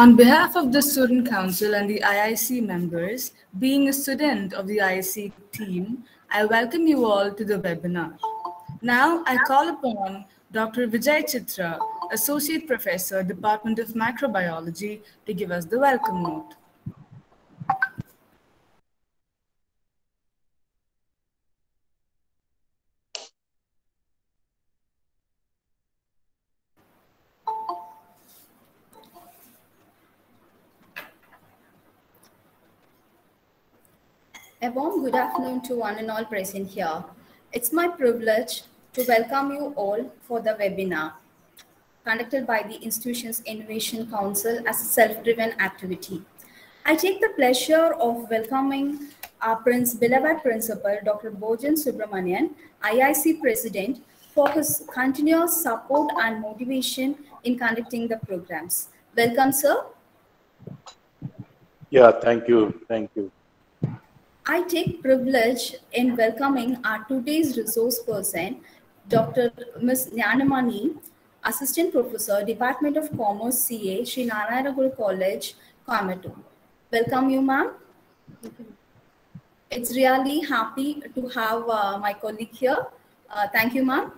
On behalf of the Student Council and the IIC members, being a student of the IIC team, I welcome you all to the webinar. Now, I call upon Dr. Vijay Chitra, Associate Professor, Department of Microbiology, to give us the welcome note. A warm good afternoon to one and all present here. It's my privilege to welcome you all for the webinar conducted by the Institution's Innovation Council as a self-driven activity. I take the pleasure of welcoming our beloved principal, Dr. Bojan Subramanian, IIC President, for his continuous support and motivation in conducting the programs. Welcome, sir. Yeah, thank you. Thank you. I take privilege in welcoming our today's resource person, Dr. Ms. Nyanamani, Assistant Professor, Department of Commerce, CA, Sri Narayana Guru College, Coimbatore. Welcome you, ma'am. It's really happy to have my colleague here. Thank you, ma'am.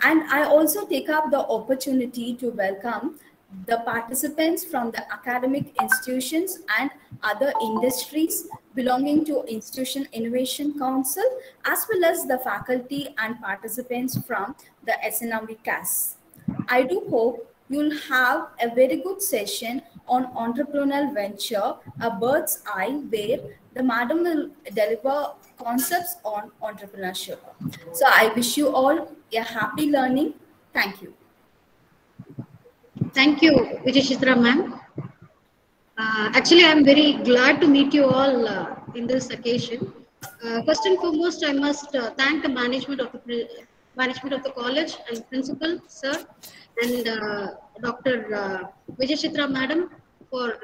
And I also take up the opportunity to welcome the participants from the academic institutions and other industries belonging to Institution Innovation Council, as well as the faculty and participants from the SNMV CAS. I do hope you'll have a very good session on entrepreneurial venture, a bird's eye, where the madam will deliver concepts on entrepreneurship. So I wish you all a happy learning. Thank you. Thank you, Vijay Chitra ma'am. Actually, I'm very glad to meet you all in this occasion. First and foremost, I must thank the management of the college and principal, sir, and Dr. Vijay Chitra madam for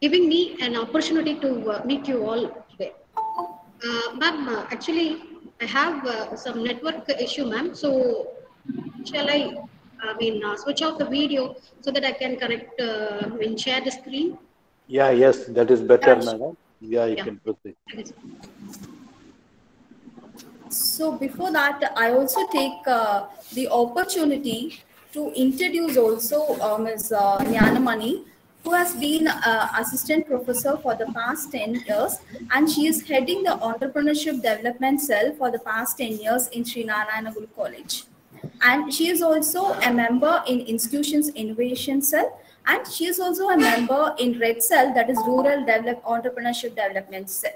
giving me an opportunity to meet you all today. Ma'am, actually, I have some network issue, ma'am. So, shall I switch off the video so that I can connect and share the screen? Yeah, yes, that is better, madam. Yeah, you can proceed. So before that, I also take the opportunity to introduce also Ms. Nyanamani, who has been assistant professor for the past 10 years, and she is heading the entrepreneurship development cell for the past 10 years in Sri Narayana Guru College. And she is also a member in Institution's Innovation Cell, and she is also a member in Red Cell, that is Rural Entrepreneurship Development Cell.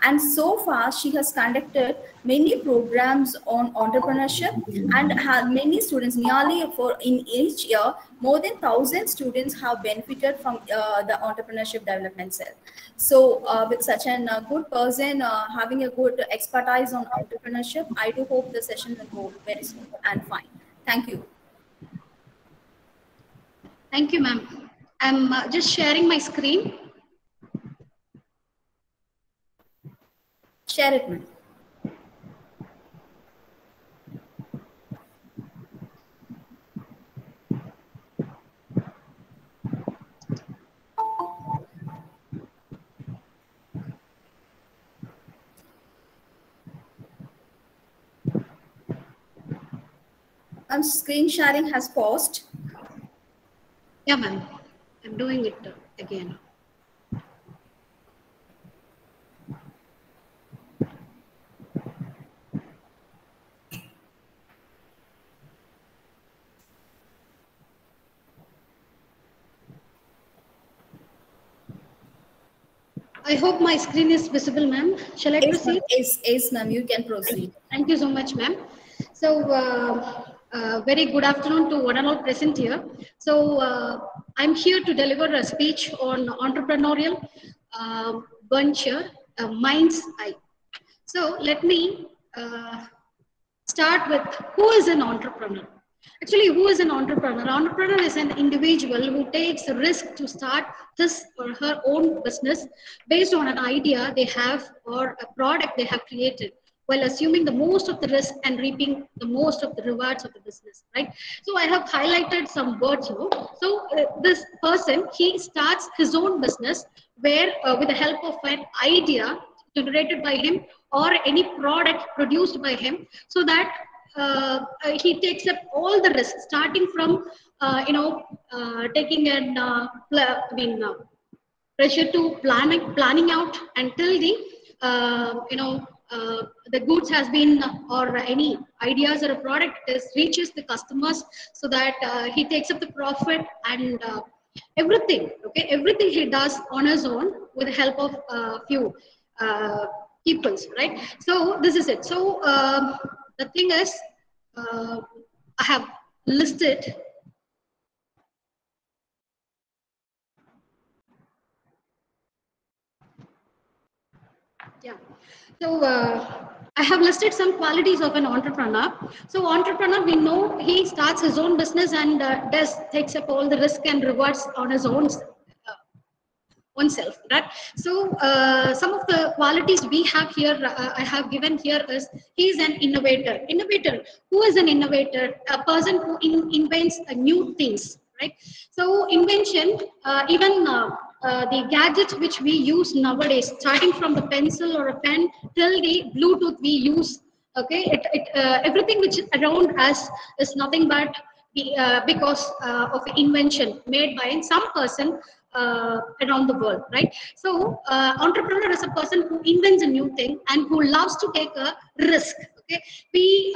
And so far, she has conducted many programs on entrepreneurship and had many students, nearly in each year, more than 1,000 students have benefited from the entrepreneurship development cell. So with such a good person having a good expertise on entrepreneurship, I do hope the session will go very smooth and fine. Thank you. Thank you, ma'am. I'm just sharing my screen. Share it, ma'am. Screen sharing has paused. Yeah, ma'am. I'm doing it again. I hope my screen is visible, ma'am. Shall I proceed? Yes, ma'am. You can proceed. Thank you so much, ma'am. So, very good afternoon to one and all present here. So, I'm here to deliver a speech on entrepreneurial venture, Mind's Eye. So, let me start with who is an entrepreneur. Actually, who is an entrepreneur? Entrepreneur is an individual who takes a risk to start his or her own business based on an idea they have or a product they have created while assuming the most of the risk and reaping the most of the rewards of the business, right? So I have highlighted some words, So this person, he starts his own business where with the help of an idea generated by him or any product produced by him, so that he takes up all the risks, starting from taking an pressure to planning out until the the goods has been, or any ideas or a product is reaches the customers, so that he takes up the profit and everything. Okay, everything he does on his own with the help of few peoples, right? So this is it. So the thing is, I have listed. Yeah. So I have listed some qualities of an entrepreneur. So entrepreneur, we know he starts his own business and takes up all the risk and rewards on his own oneself, right? So some of the qualities we have here, I have given here is, he is an innovator. Who is an innovator? A person who invents new things, right? So invention, even the gadgets which we use nowadays, starting from the pencil or a pen till the Bluetooth we use, okay, everything which is around us is nothing but because of invention made by some person around the world, right? So entrepreneur is a person who invents a new thing and who loves to take a risk. Okay, we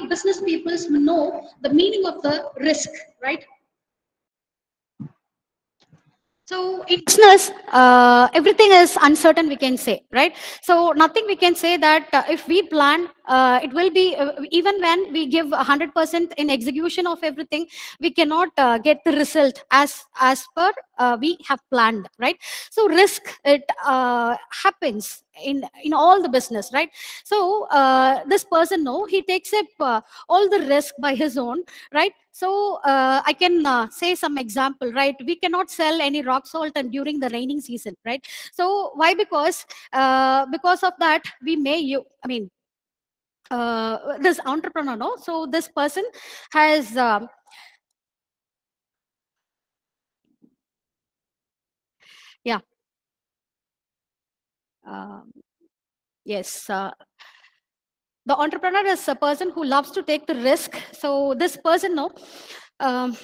business people know the meaning of the risk, right? So in business, everything is uncertain, we can say, right? So nothing we can say that if we plan, it will be, even when we give 100% in execution of everything, we cannot get the result as per we have planned, right? So risk, it happens in all the business, right? So this person, no, he takes up all the risk by his own, right? So I can say some example, right? We cannot sell any rock salt and during the raining season, right? So why? Because of that, we may this entrepreneur, no? So this person has yeah. Yes. The entrepreneur is a person who loves to take the risk. So this person, no. Um,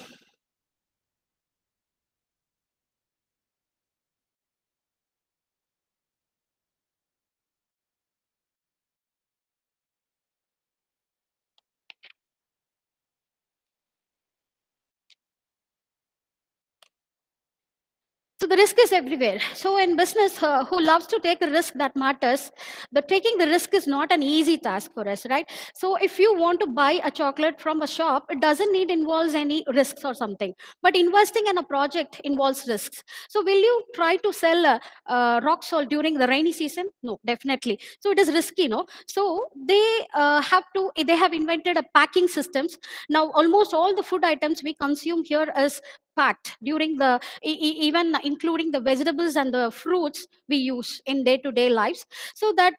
So the risk is everywhere. So in business, who loves to take a risk that matters, the taking the risk is not an easy task for us, right? So if you want to buy a chocolate from a shop, it doesn't need involves any risks or something. But investing in a project involves risks. So will you try to sell rock salt during the rainy season? No, definitely. So it is risky, no? So they have invented a packing systems. Now almost all the food items we consume here is packed during the even including the vegetables and the fruits we use in day-to-day lives. So that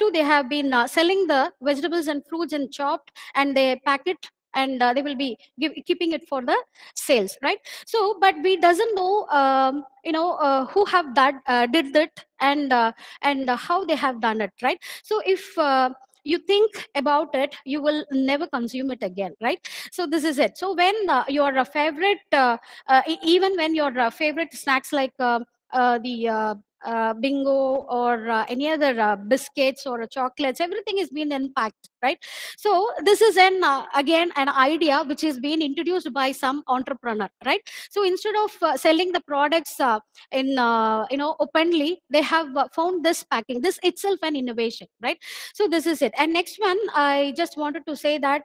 too, they have been selling the vegetables and fruits and chopped, and they pack it, and they will be keeping it for the sales, right? So but we doesn't know who have that did that, and how they have done it, right? So if you think about it, you will never consume it again, right? So this is it. So when your favorite even when your favorite snacks like the bingo or any other biscuits or chocolates, everything is being unpacked, right? So this is an again an idea which is being introduced by some entrepreneur, right? So instead of selling the products in openly, they have found this packing, this itself an innovation, right? So this is it. And next one, I just wanted to say that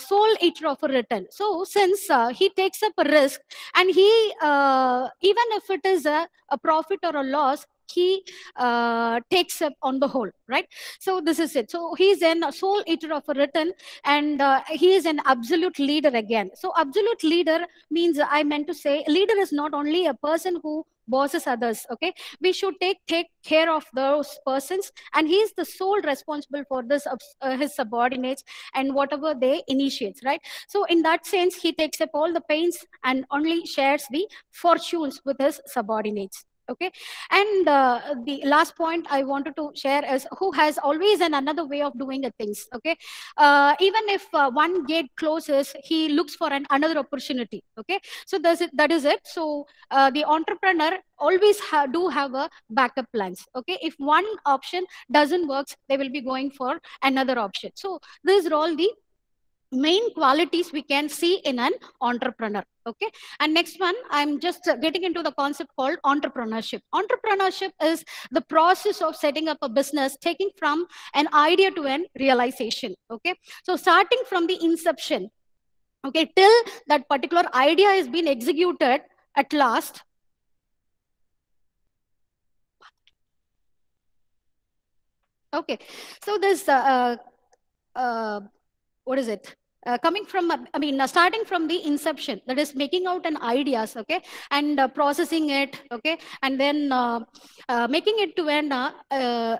sole eater of a return. So since he takes up a risk, and he even if it is a profit or a loss, he takes up on the whole, right? So this is it. So he's a sole eater of a return, and he is an absolute leader again. So absolute leader means, I meant to say, leader is not only a person who bosses others. Okay, we should take care of those persons, and he is the sole responsible for this his subordinates and whatever they initiates, right? So in that sense, he takes up all the pains and only shares the fortunes with his subordinates. Okay, and the last point I wanted to share is who has always another way of doing the things. Okay, even if one gate closes, he looks for another opportunity. Okay, so that is it. So the entrepreneur always do have a backup plans. Okay, if one option doesn't work, they will be going for another option. So these are all the main qualities we can see in an entrepreneur. Okay, and next one, I'm just getting into the concept called entrepreneurship. Entrepreneurship is the process of setting up a business, taking from an idea to an realization. Okay, so starting from the inception, okay, till that particular idea is being executed at last. Okay, so this what is it? Coming from, starting from the inception, that is making out an ideas, okay, and processing it, okay, and then making it to an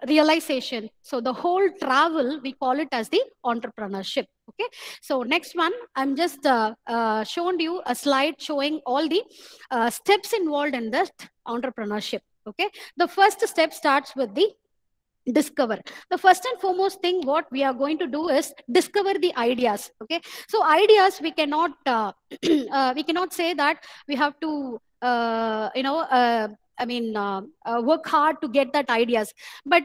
realization. So the whole travel, we call it as the entrepreneurship. Okay, so next one, I'm just shown you a slide showing all the steps involved in that entrepreneurship. Okay, the first step starts with the discover. The first and foremost thing what we are going to do is discover the ideas. Okay, so ideas, we cannot we cannot say that we have to work hard to get that ideas, but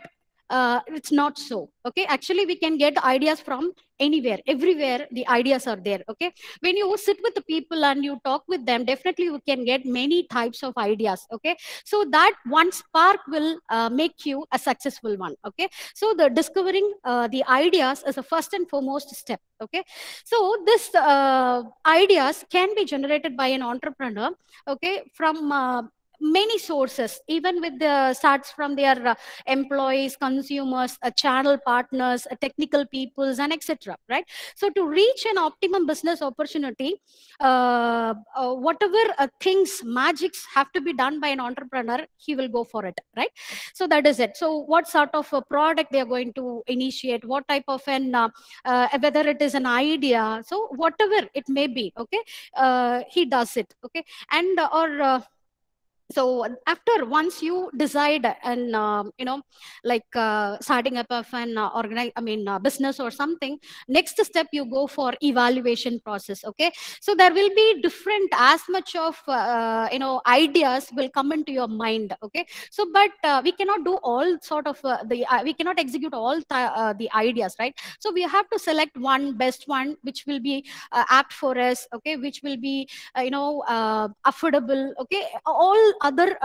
it's not so. Okay, actually we can get ideas from anywhere, everywhere the ideas are there. Okay, when you sit with the people and you talk with them, definitely you can get many types of ideas. Okay, so that one spark will make you a successful one. Okay, so the discovering the ideas is a first and foremost step. Okay, so this ideas can be generated by an entrepreneur, okay, from many sources, even with the starts from their employees, consumers, channel partners, technical peoples, and etc. Right? So to reach an optimum business opportunity, whatever things, magics have to be done by an entrepreneur, he will go for it. Right? So that is it. So what sort of a product they are going to initiate, what type of an whether it is an idea, so whatever it may be. Okay, he does it. Okay, and so after once you decide and starting up of an business or something, next step you go for evaluation process. Okay, so there will be different, as much of ideas will come into your mind. Okay, so but we cannot do all sort of we cannot execute all the ideas, right? So we have to select one best one which will be apt for us. Okay, which will be affordable. Okay, all other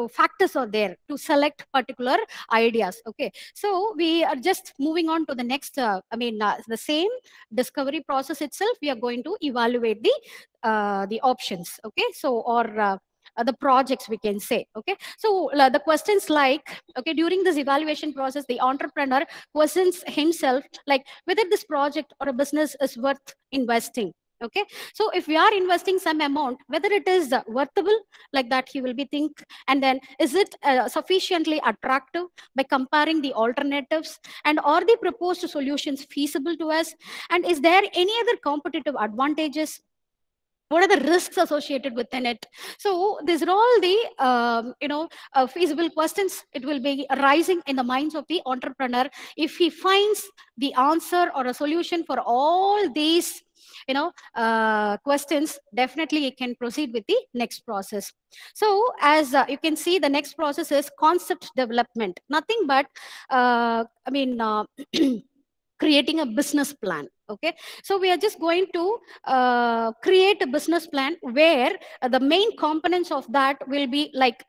factors are there to select particular ideas. Okay, so we are just moving on to the next the same discovery process itself, we are going to evaluate the options. Okay, so or the projects, we can say. Okay, so the questions like, okay, during this evaluation process, the entrepreneur questions himself like whether this project or a business is worth investing. Okay, so if we are investing some amount, whether it is worthable, like that he will be think, and then is it sufficiently attractive by comparing the alternatives, and are the proposed solutions feasible to us, and is there any other competitive advantages, what are the risks associated within it. So these are all the feasible questions it will be arising in the minds of the entrepreneur. If he finds the answer or a solution for all these questions, definitely you can proceed with the next process. So as you can see, the next process is concept development, nothing but creating a business plan. Okay, so we are just going to create a business plan where the main components of that will be like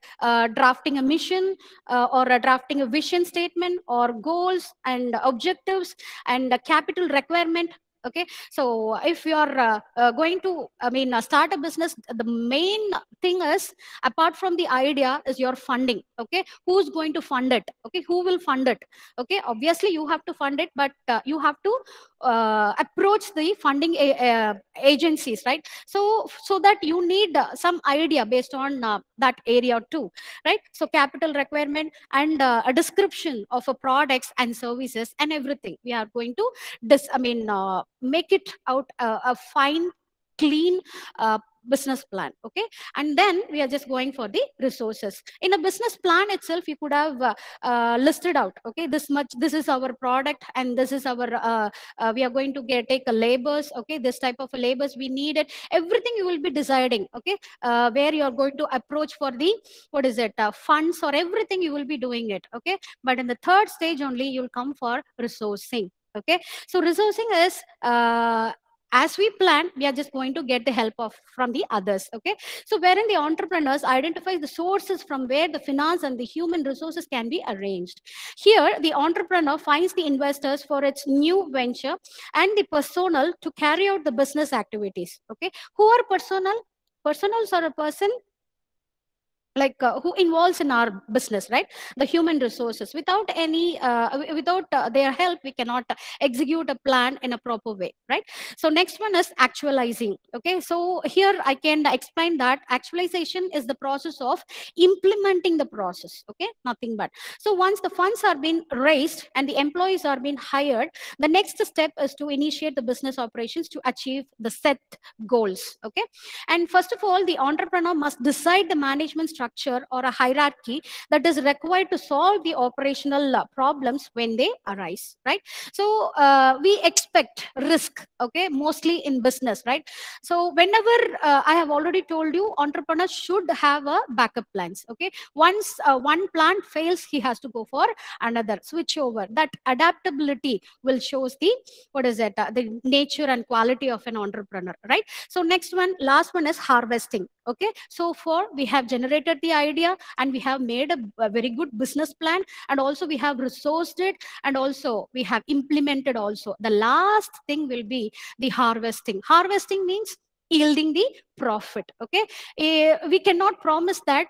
drafting a mission or drafting a vision statement or goals and objectives and capital requirement. Okay, so if you are going to, start a business, the main thing is, apart from the idea, is your funding. Okay, who's going to fund it? Okay, who will fund it? Okay, obviously you have to fund it, but you have to approach the funding agencies, right? So that you need some idea based on that area too, right? So capital requirement and a description of a products and services and everything, we are going to make it out a fine, clean business plan. Okay, and then we are just going for the resources. In a business plan itself, you could have listed out, okay, this much, this is our product, and this is our we are going to take a labors. Okay, this type of labors we need it, everything you will be deciding. Okay, where you are going to approach for the, what is it, funds or everything, you will be doing it. Okay, but in the third stage only, you'll come for resourcing. Okay, so resourcing is as we plan, we are just going to get the help of from the others. Okay, so wherein the entrepreneurs identify the sources from where the finance and the human resources can be arranged. Here the entrepreneur finds the investors for its new venture and the personnel to carry out the business activities. Okay, who are personnel? Personals are a person like who involves in our business, right? The human resources. Without any without their help, we cannot execute a plan in a proper way, right? So next one is actualizing. Okay, so here I can explain that actualization is the process of implementing the process. Okay, nothing but. So once the funds are being raised and the employees are being hired, the next step is to initiate the business operations to achieve the set goals. Okay, and first of all, the entrepreneur must decide the management structure or a hierarchy that is required to solve the operational problems when they arise, right? So we expect risk, okay, mostly in business, right? So whenever I have already told you, entrepreneurs should have a backup plans. Okay, once one plan fails, he has to go for another, switch over. That adaptability will shows the, what is it, the nature and quality of an entrepreneur, right? So next one, last one is harvesting. Okay, so for we have generated the idea and we have made a very good business plan, and also we have resourced it, and also we have implemented also. The last thing will be the harvesting. Harvesting means yielding the profit. Okay, we cannot promise that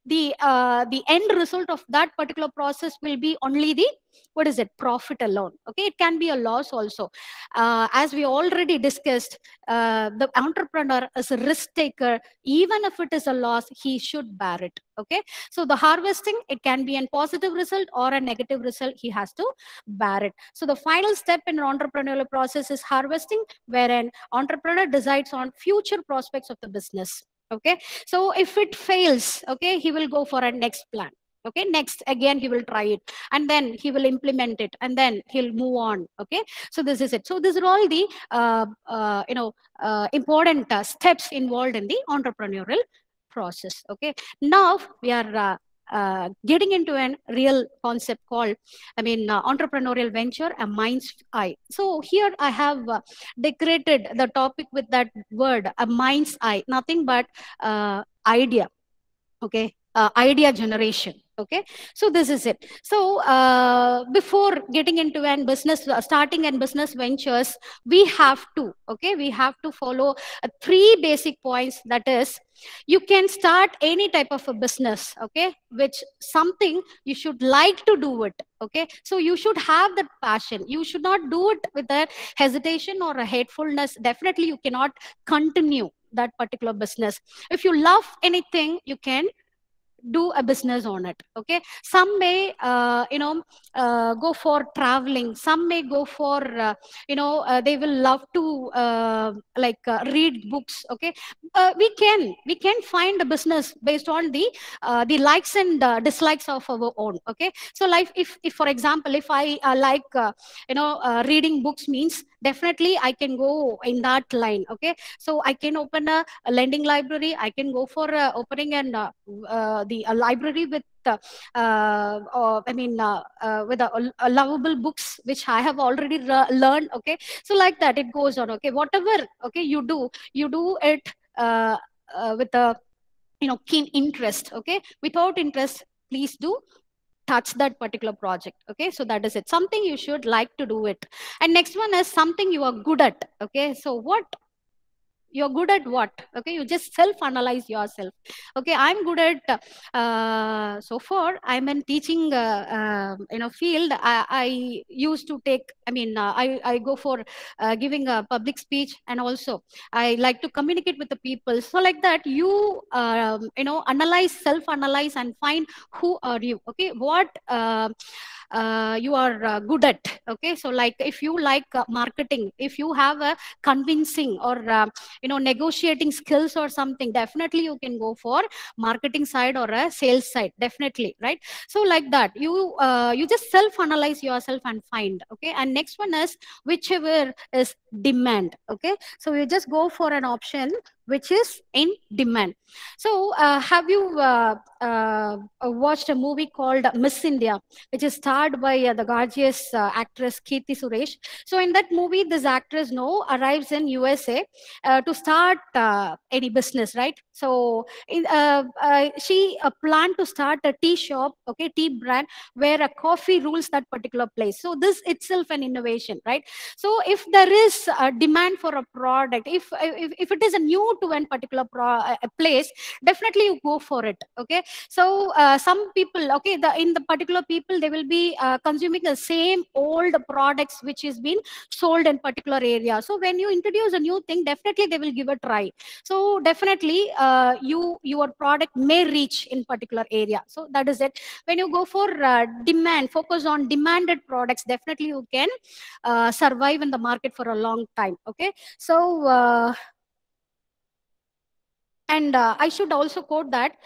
the end result of that particular process will be only the, what is it, profit alone. Okay, it can be a loss also. As we already discussed, the entrepreneur is a risk taker. Even if it is a loss, he should bear it. Okay, so the harvesting, it can be a positive result or a negative result, he has to bear it. So the final step in an entrepreneurial process is harvesting, wherein entrepreneur decides on future prospects of the business. Okay, so if it fails, okay, he will go for a next plan. Okay, next again he will try it, and then he will implement it, and then he'll move on. Okay, so this is it. So these are all the important steps involved in the entrepreneurial process. Okay, now we are getting into a real concept called, entrepreneurial venture, a mind's eye. So here I have decorated the topic with that word, a mind's eye, nothing but idea. Okay, idea generation. Okay, so this is it. So before getting into an business, starting and business ventures, we have to, okay, we have to follow three basic points. That is, you can start any type of a business, okay, which something you should like to do it. Okay, so you should have that passion. You should not do it with a hesitation or a hatefulness. Definitely you cannot continue that particular business. If you love anything, you can do a business on it. Okay, some may go for traveling, some may go for they will love to read books. Okay, we can find a business based on the likes and dislikes of our own. Okay, so like if for example, if I reading books means, definitely I can go in that line. Okay, so I can open a lending library, I can go for opening and a library with with a lovable books which I have already learned. Okay, so like that it goes on. Okay, whatever, okay, you do it with a keen interest. Okay, without interest, please do touch that particular project. Okay, so that is it, something you should like to do it. And next one is something you are good at. Okay, so what you're good at, what? Okay, you just self analyze yourself. Okay, I'm good at so far I'm in teaching field. I used to take, I go for giving a public speech, and also I like to communicate with the people. So like that, you analyze, self analyze, and find who are you. Okay, what you are good at. Okay, so like if you like marketing, if you have a convincing or negotiating skills or something, definitely you can go for marketing side or a sales side, definitely, right? So like that, you just self analyze yourself and find. Okay, and next one is whichever is demand. Okay, so you just go for an option which is in demand. So have you watched a movie called Miss India, which is starred by the gorgeous actress Kirti Suresh? So in that movie, this actress arrives in USA to start any business, right? So she planned to start a tea shop, okay, tea brand, where a coffee rules that particular place. So this itself an innovation, right? So if there is a demand for a product, if it is a new to one particular place, definitely you go for it. Okay, so some people, okay, in the particular people, they will be consuming the same old products which is been sold in particular area. So when you introduce a new thing, definitely they will give a try. So definitely your product may reach in particular area. So that is it. When you go for demand, focus on demanded products, definitely you can survive in the market for a long time. Okay, so and I should also quote that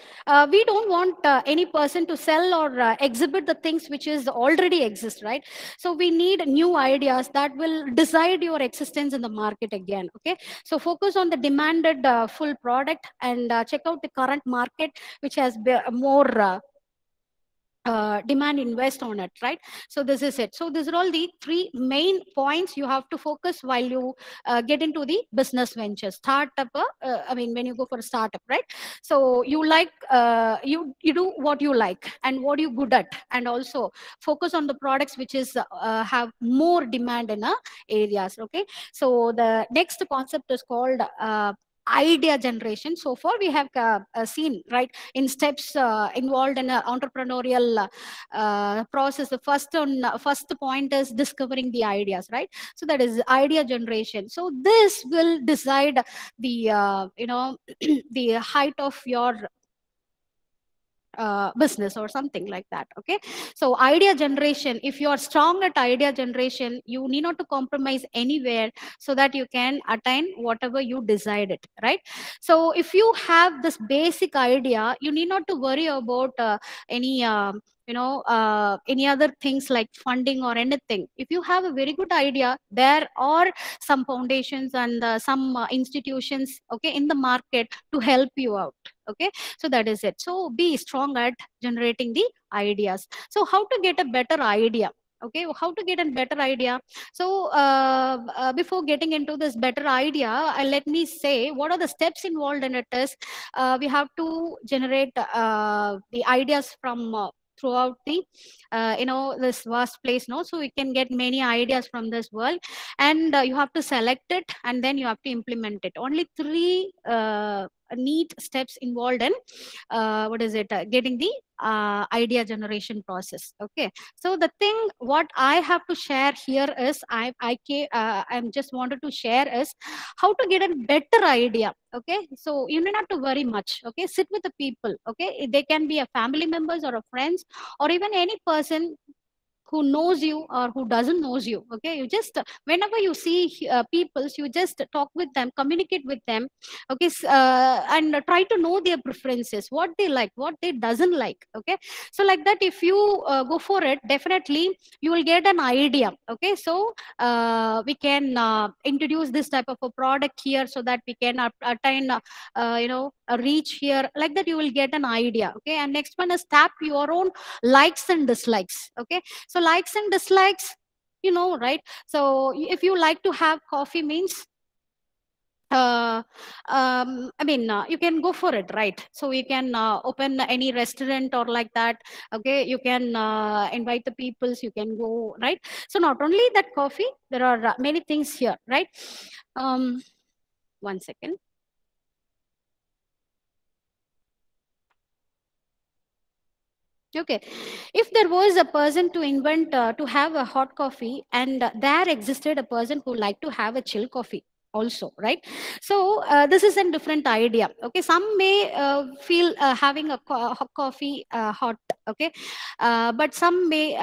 we don't want any person to sell or exhibit the things which is already exist, right? So we need new ideas that will decide your existence in the market again. Okay, so focus on the demanded full product, and check out the current market which has more demand, invest on it, right? So this is it. So these are all the three main points you have to focus while you get into the business venture startup. When you go for a startup, right? So you like you do what you like and what you're good at, and also focus on the products which is have more demand in areas. Okay, so the next concept is called idea generation. So far we have seen, right, in steps involved in an entrepreneurial process. The first point is discovering the ideas, right? So that is idea generation. So this will decide the the height of your business or something like that. Okay, so idea generation, if you are strong at idea generation, you need not to compromise anywhere, so that you can attain whatever you decided, right? So if you have this basic idea, you need not to worry about any any other things like funding or anything. If you have a very good idea, there are some foundations and some institutions, okay, in the market to help you out. Okay, so that is it. So be strong at generating the ideas. So how to get a better idea? Okay, how to get a better idea? So before getting into this better idea, let me say what are the steps involved in it is we have to generate the ideas from throughout the this vast place, no? So we can get many ideas from this world, and you have to select it, and then you have to implement it. Only three neat steps involved in getting the idea generation process. Okay, so the thing what I have to share here is I'm just wanted to share is how to get a better idea. Okay, so you need not to worry much. Okay, sit with the people. Okay, they can be a family members or a friends or even any person who knows you or who doesn't knows you. Okay, you just whenever you see peoples, you just talk with them, communicate with them. Okay, and try to know their preferences, what they like, what they doesn't like. Okay, so like that, if you go for it, definitely you will get an idea. Okay, so we can introduce this type of a product here, so that we can attain a reach here. Like that, you will get an idea. Okay, and next one is tap your own likes and dislikes. Okay, so likes and dislikes, right? So if you like to have coffee, means I mean, you can go for it, right? So you can open any restaurant or like that. Okay, you can invite the peoples. You can go, right? So not only that coffee, there are many things here, right? Um, 1 second. Okay, if there was a person to invent to have a hot coffee, and there existed a person who liked to have a chill coffee also, right? So this is a different idea. Okay, some may feel having a hot coffee hot, okay, but some may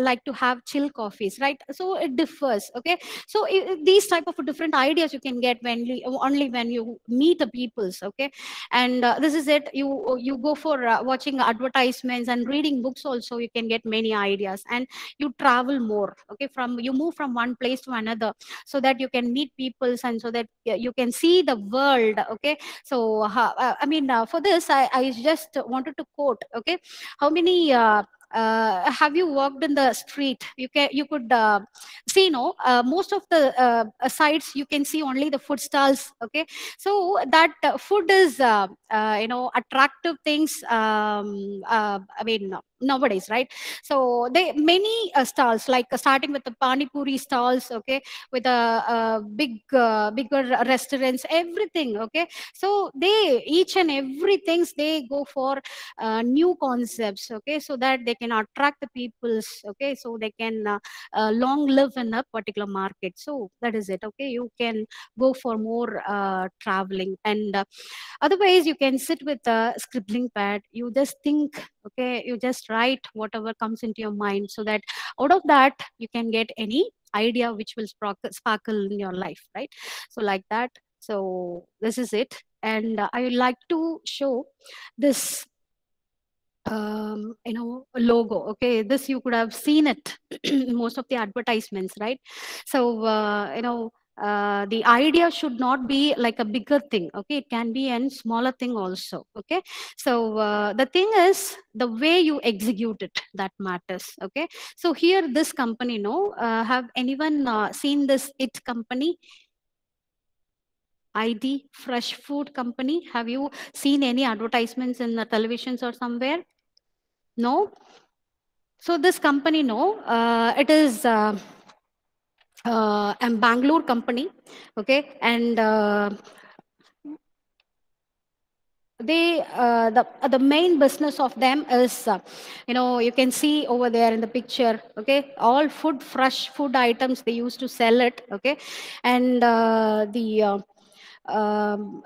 like to have chill coffees, right? So it differs. Okay, so these type of different ideas you can get when only when you meet the peoples. Okay, and this is it, you go for watching advertisements and reading books also, you can get many ideas, and you travel more. Okay, from you move from one place to another, so that you can meet people, and so that you can see the world. Okay, so I mean, for this I just wanted to quote. Okay, how many have you walked in the street? You could see, no, most of the sites you can see only the food stalls. Okay, so that food is attractive things, I mean, nowadays, right? So they many stalls, like starting with the pani puri stalls, okay, with a bigger restaurants, everything. Okay, so they each and everything they go for new concepts. Okay, so that they can attract the peoples. Okay, so they can long live in a particular market. So that is it. Okay, you can go for more traveling, and otherwise you can sit with a scribbling pad, you just think. Okay, you just write whatever comes into your mind, so that out of that you can get any idea which will sparkle in your life, right? So like that. So this is it, and I would like to show this logo. Okay, this you could have seen it in most of the advertisements, right? So the idea should not be like a bigger thing. Okay, it can be a smaller thing also. Okay, so the thing is the way you execute it, that matters. Okay, so here this company, no, have anyone seen this it company, ID Fresh Food Company? Have you seen any advertisements in the televisions or somewhere? No. So this company, no, it is a Bangalore company. Okay, and they the main business of them is you can see over there in the picture. Okay, all fresh food items they used to sell it. Okay, and the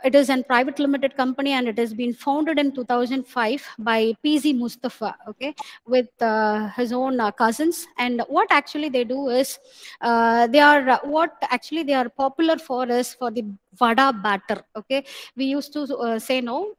it is a private limited company, and it has been founded in 2005 by PZ Mustafa. Okay, with his own cousins. And what actually they do is they are what actually they are popular for is for the vada batter. Okay, we used to say, no,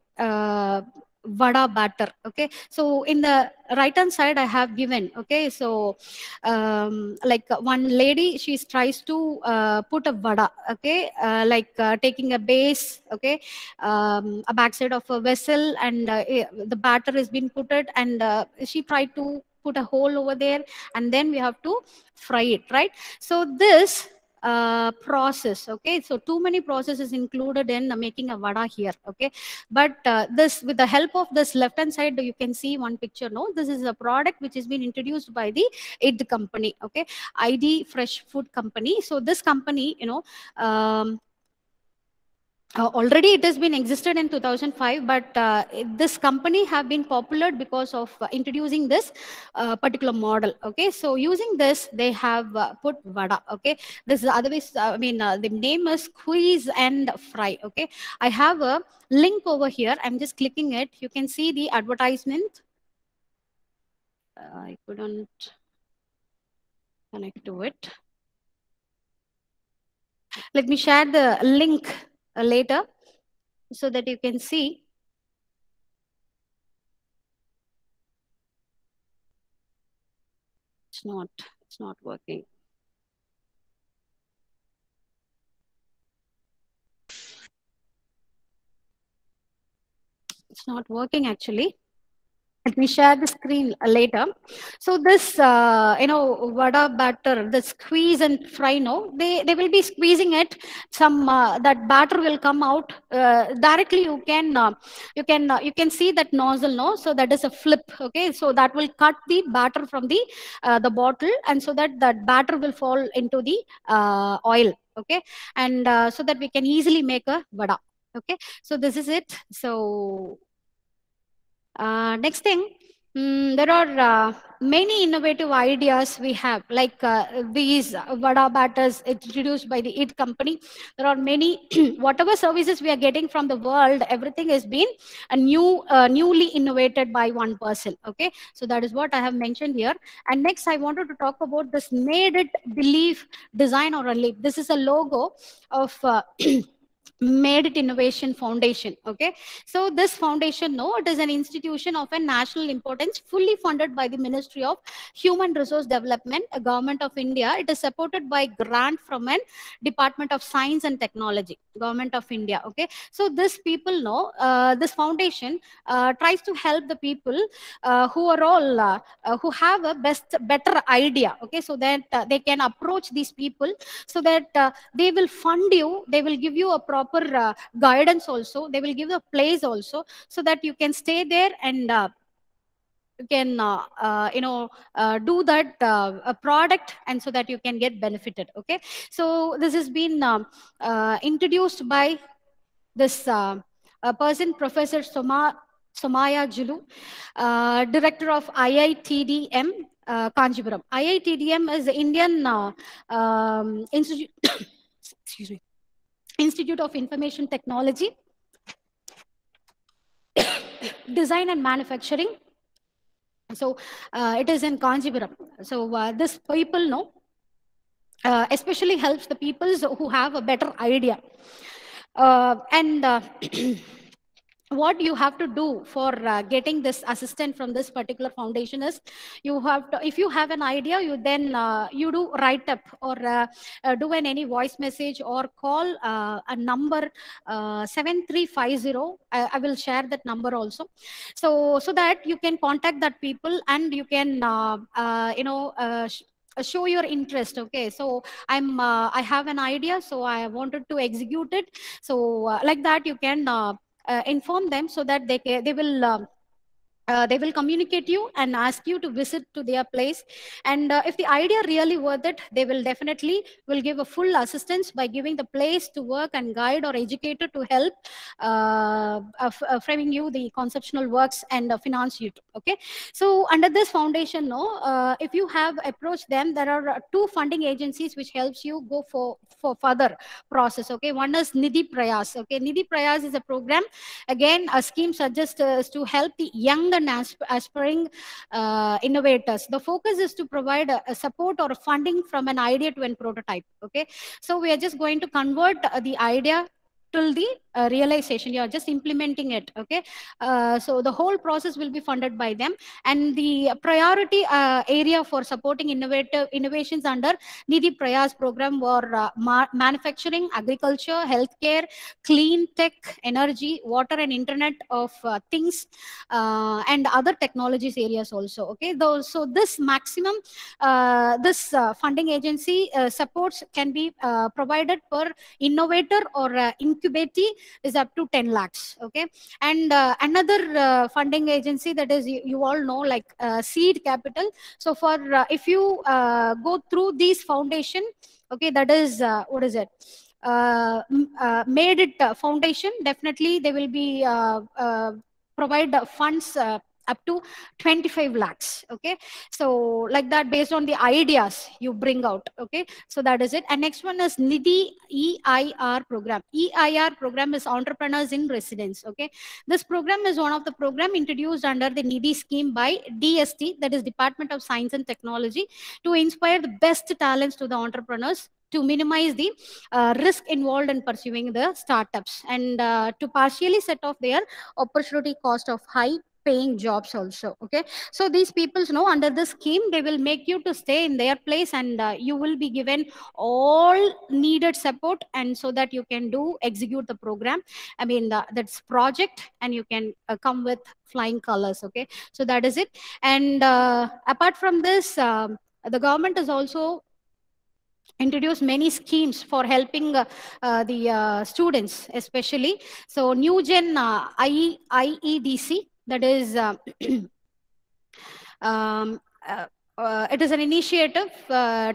vada batter. Okay, so in the right hand side I have given. Okay, so like one lady, she tries to put a vada. Okay, like taking a base. Okay, a backside of a vessel, and the batter has been put it, and she tried to put a hole over there, and then we have to fry it, right? So this process. Okay, so too many processes included in making a vada here. Okay, but this, with the help of this left hand side, you can see one picture. No, this is a product which has been introduced by the ID company. Okay, ID Fresh Food Company. So this company, already it has been existed in 2005, but this company have been popular because of introducing this particular model. Okay, so using this they have put vada. Okay, this is otherwise, I mean, the name is squeeze and fry. Okay, I have a link over here, I'm just clicking it. You can see the advertisement. I couldn't connect to it. Let me share the link later, so that you can see. It's not working. It's not working actually. Let me share the screen later. So this, vada batter, the squeeze and fry, no, they will be squeezing it. Some that batter will come out directly. You can see that nozzle, no. So that is a flip. Okay, so that will cut the batter from the bottle, and so that batter will fall into the oil. Okay, and so that we can easily make a vada. Okay, so this is it. So next thing, there are many innovative ideas we have, like these vada batters introduced by the IT company. There are many, whatever services we are getting from the world, everything has been newly innovated by one person. Okay, so that is what I have mentioned here. And next, I wanted to talk about this made it believe design or a leap. This is a logo of Made It Innovation Foundation. Okay, so this foundation, no, it is an institution of a national importance, fully funded by the Ministry of Human Resource Development, a government of India. It is supported by grant from an Department of Science and Technology, government of India. Okay, so this people know, this foundation tries to help the people who are all who have a better idea. Okay, so that they can approach these people, so that they will fund you, they will give you a proper guidance also, they will give a place also, so that you can stay there and you can do that a product, and so that you can get benefited. Okay, so this has been introduced by this person, Professor Somaya Julu, director of IITDM Kanjipuram. IITDM is the Indian Institute excuse me, Institute of Information Technology, Design and Manufacturing. So it is in Kanjipuram. So this people know especially helps the peoples who have a better idea. And what you have to do for getting this assistant from this particular foundation is, you have to, if you have an idea, you then you do write up or do any voice message or call a number 7350. I will share that number also, so that you can contact that people, and you can show your interest. Okay, so I have an idea, so I wanted to execute it. So like that you can inform them, so that they will communicate you and ask you to visit to their place. And if the idea really worth it, they will definitely will give a full assistance by giving the place to work and guide or educator to help framing you the conceptual works and finance you. Okay, so under this foundation, no, if you have approached them, there are two funding agencies which helps you go for further process. Okay, one is Nidhi Prayas. Okay, Nidhi Prayas is a program, again a scheme suggests to help the young and aspiring innovators. The focus is to provide a support or a funding from an idea to an prototype. Okay, so we are just going to convert the idea till the realization. You are just implementing it. Okay, so the whole process will be funded by them, and the priority area for supporting innovations under Nidhi Prayas program were manufacturing, agriculture, healthcare, clean tech, energy, water and internet of things, and other technologies areas also. Okay, so this maximum this funding agency supports can be provided per innovator or incubatee is up to 10 lakhs. Okay, and another funding agency, that is, you all know, like seed capital. So for if you go through these foundation, okay, that is what is it, Made It Foundation, definitely they will be provide funds up to 25 lakhs. Okay, so like that, based on the ideas you bring out. Okay, so that is it. And next one is Nidhi EIR program. EIR program is Entrepreneurs in Residence. Okay, this program is one of the program introduced under the Nidhi scheme by DST, that is Department of Science and Technology, to inspire the best talents to the entrepreneurs, to minimize the risk involved in pursuing the startups, and to partially set off their opportunity cost of high paying jobs also. Okay, so these people know under the scheme they will make you to stay in their place, and you will be given all needed support, and so that you can execute the program. I mean that's project, and you can come with flying colors. Okay, so that is it. And apart from this, the government is also introduced many schemes for helping the students especially. So new gen IEDC, that is um, uh, it is an initiative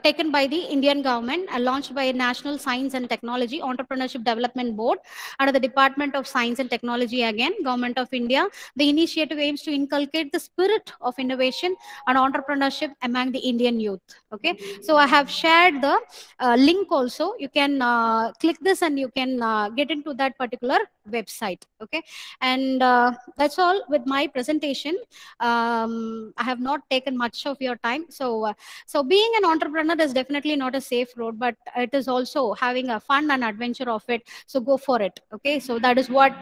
taken by the Indian government and launched by National Science and Technology Entrepreneurship Development Board under the Department of Science and Technology, again, Government of India. The initiative aims to inculcate the spirit of innovation and entrepreneurship among the Indian youth. Okay, so I have shared the link also. You can click this and you can get into that particular website. Okay, and that's all with my presentation. I have not taken much of your time. So being an entrepreneur is definitely not a safe road, but it is also having a fun and adventure of it. So go for it. Okay, so that is what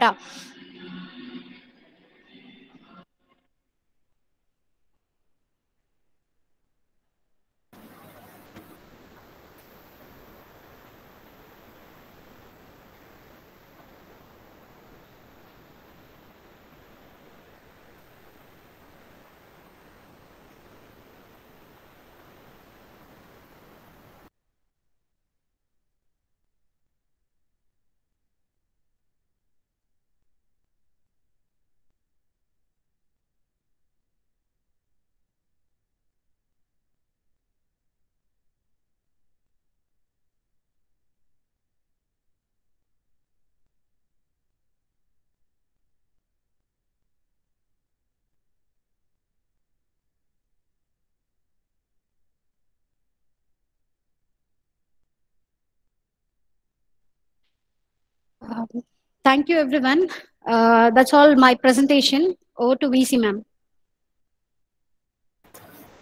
thank you, everyone. That's all my presentation. Over to VC, ma'am.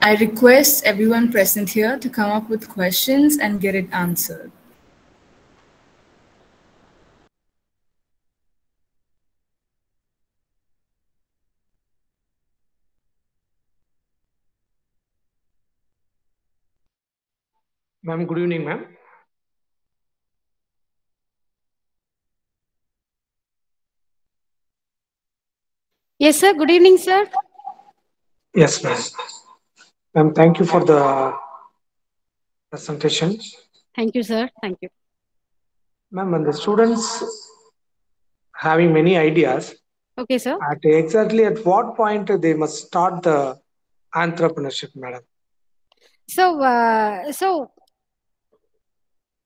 I request everyone present here to come up with questions and get it answered. Ma'am, good evening, ma'am. Yes, sir. Good evening, sir. Yes, ma'am. Ma'am, thank you for the presentation. Thank you, sir. Thank you. Ma'am, and the students having many ideas, Okay, sir. at what point they must start the entrepreneurship, madam? So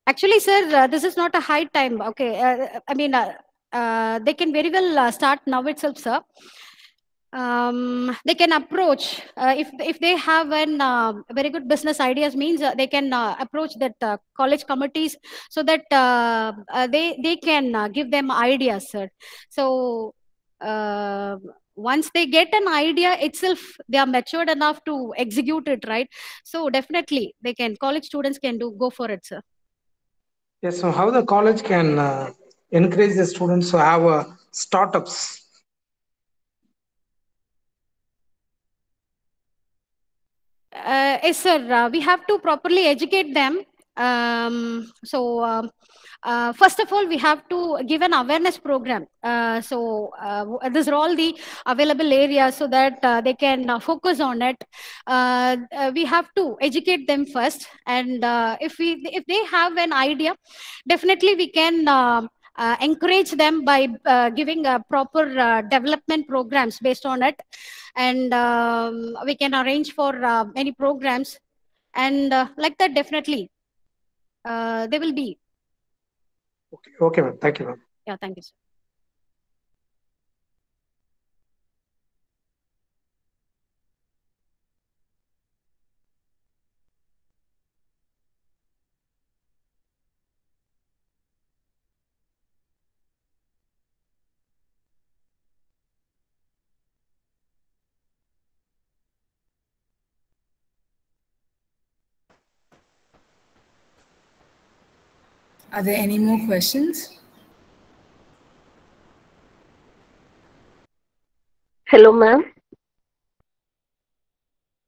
actually, sir, this is not a high time. Okay, I mean, they can very well start now itself, sir. They can approach if they have an very good business ideas, means they can approach that college committees, so that they can give them ideas, sir. So once they get an idea itself, they are matured enough to execute it, right? So definitely they can, college students can go for it, sir. Yes, so how the college can encourage the students to have startups? Yes, sir. We have to properly educate them. First of all, we have to give an awareness program. These are all the available areas, so that they can focus on it. We have to educate them first, and if they have an idea, definitely we can encourage them by giving proper development programs based on it, and we can arrange for many programs, and like that, definitely they will be. Okay, ma'am. Thank you, ma'am. Yeah, thank you, sir. Are there any more questions? Hello, ma'am.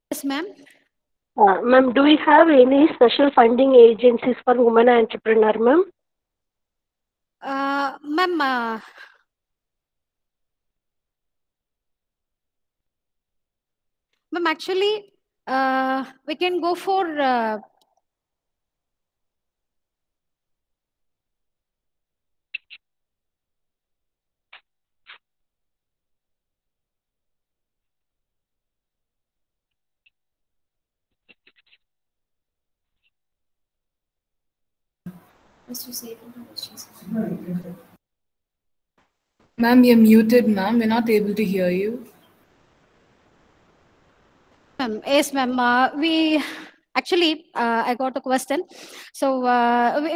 Yes, ma'am. Ma'am, do we have any special funding agencies for women entrepreneur, ma'am? Ma'am, ma'am, actually, we can go for Ma'am, you're muted, ma'am. We're not able to hear you. yes, ma'am. We actually, I got a question. So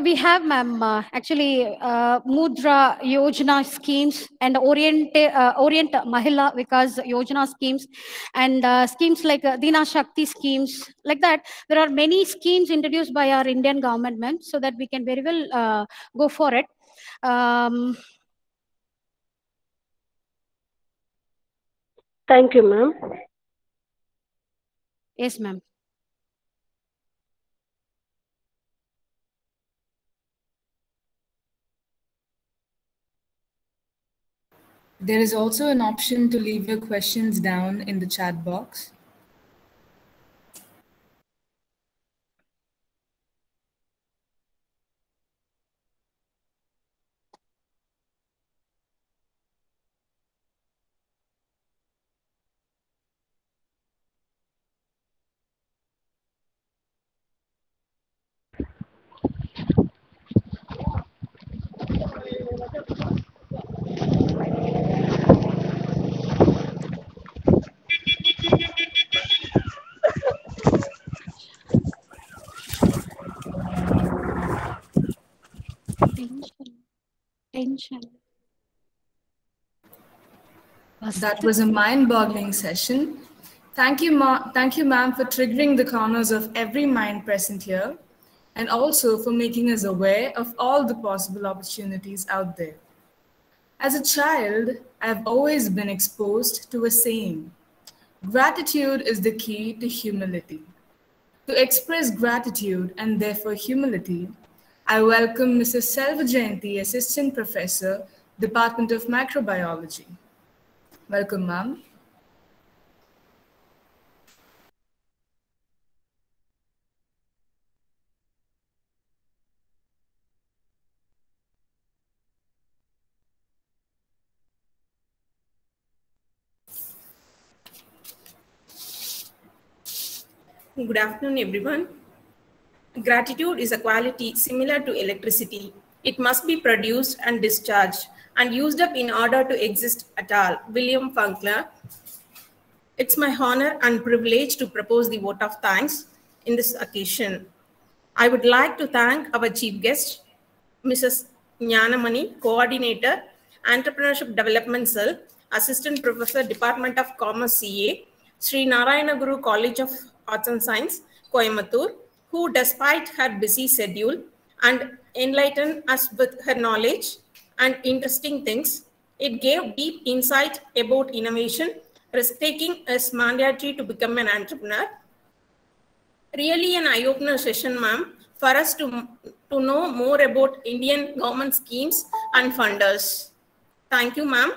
we have, ma'am, actually Mudra Yojana schemes and Orient Mahila Vikas Yojana schemes and schemes like Dina Shakti schemes, like that. There are many schemes introduced by our Indian government, ma'am, so that we can very well go for it. Thank you, ma'am. Yes, ma'am. There is also an option to leave your questions down in the chat box. That was a mind-boggling session. Thank you, ma'am, for triggering the corners of every mind present here, and also for making us aware of all the possible opportunities out there. As a child, I've always been exposed to a saying, gratitude is the key to humility. To express gratitude and therefore humility, I welcome Mrs. Selva Jayanti, Assistant Professor, Department of Microbiology. Welcome, ma'am. Good afternoon, everyone. Gratitude is a quality similar to electricity. It must be produced and discharged and used up in order to exist at all. William Faulkner. It's my honor and privilege to propose the vote of thanks in this occasion. I would like to thank our chief guest, Mrs. Jnanamani, Coordinator, Entrepreneurship Development Cell, Assistant Professor, Department of Commerce CA, Sri Narayana Guru College of Arts and Science, Coimbatore, who despite her busy schedule and enlightened us with her knowledge and interesting things, it gave deep insight about innovation. Risk-taking is mandatory to become an entrepreneur. Really an eye-opener session, ma'am, for us to know more about Indian government schemes and funders. Thank you, ma'am.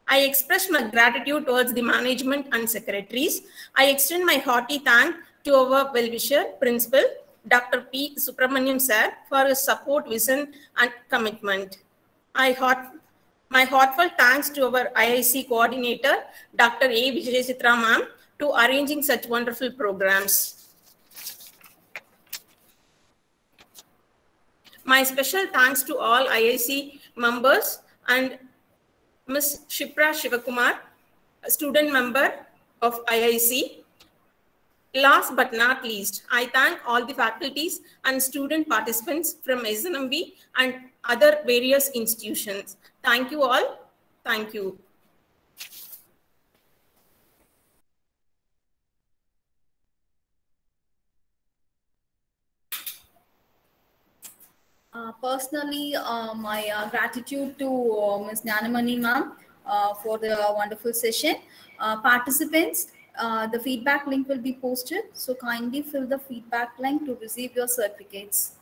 I express my gratitude towards the management and secretaries. I extend my hearty thanks to our well-wisher, Principal, Dr. P. Subramaniam sir, for his support, vision, and commitment. My heartfelt thanks to our IIC coordinator, Dr. A. Vijaychitra ma'am, to arranging such wonderful programs. My special thanks to all IIC members and Ms. Shipra Shivakumar, a student member of IIC. Last but not least, I thank all the faculties and student participants from SNMB and other various institutions. Thank you all. Thank you. Personally, my gratitude to Ms. Jnanamani ma'am for the wonderful session. Participants, the feedback link will be posted, so kindly fill the feedback link to receive your certificates.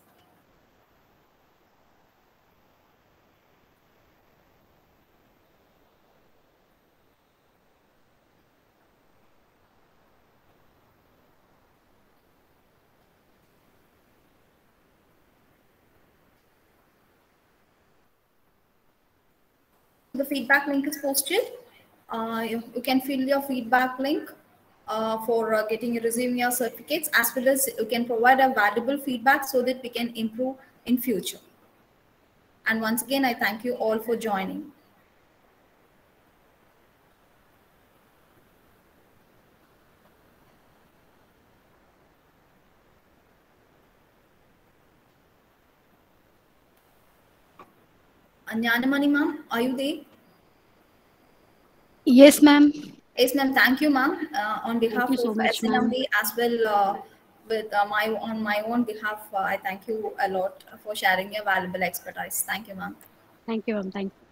The feedback link is posted. You can fill your feedback link for receiving your certificates, as well as you can provide a valuable feedback so that we can improve in future. And once again, I thank you all for joining. Nyanamani ma'am, are you there? Yes, ma'am. Yes, ma'am. Thank you, ma'am. On behalf you so of much, ma'am. SNMD, as well with on my own behalf, I thank you a lot for sharing your valuable expertise. Thank you, ma'am. Thank you, ma'am. Thank you.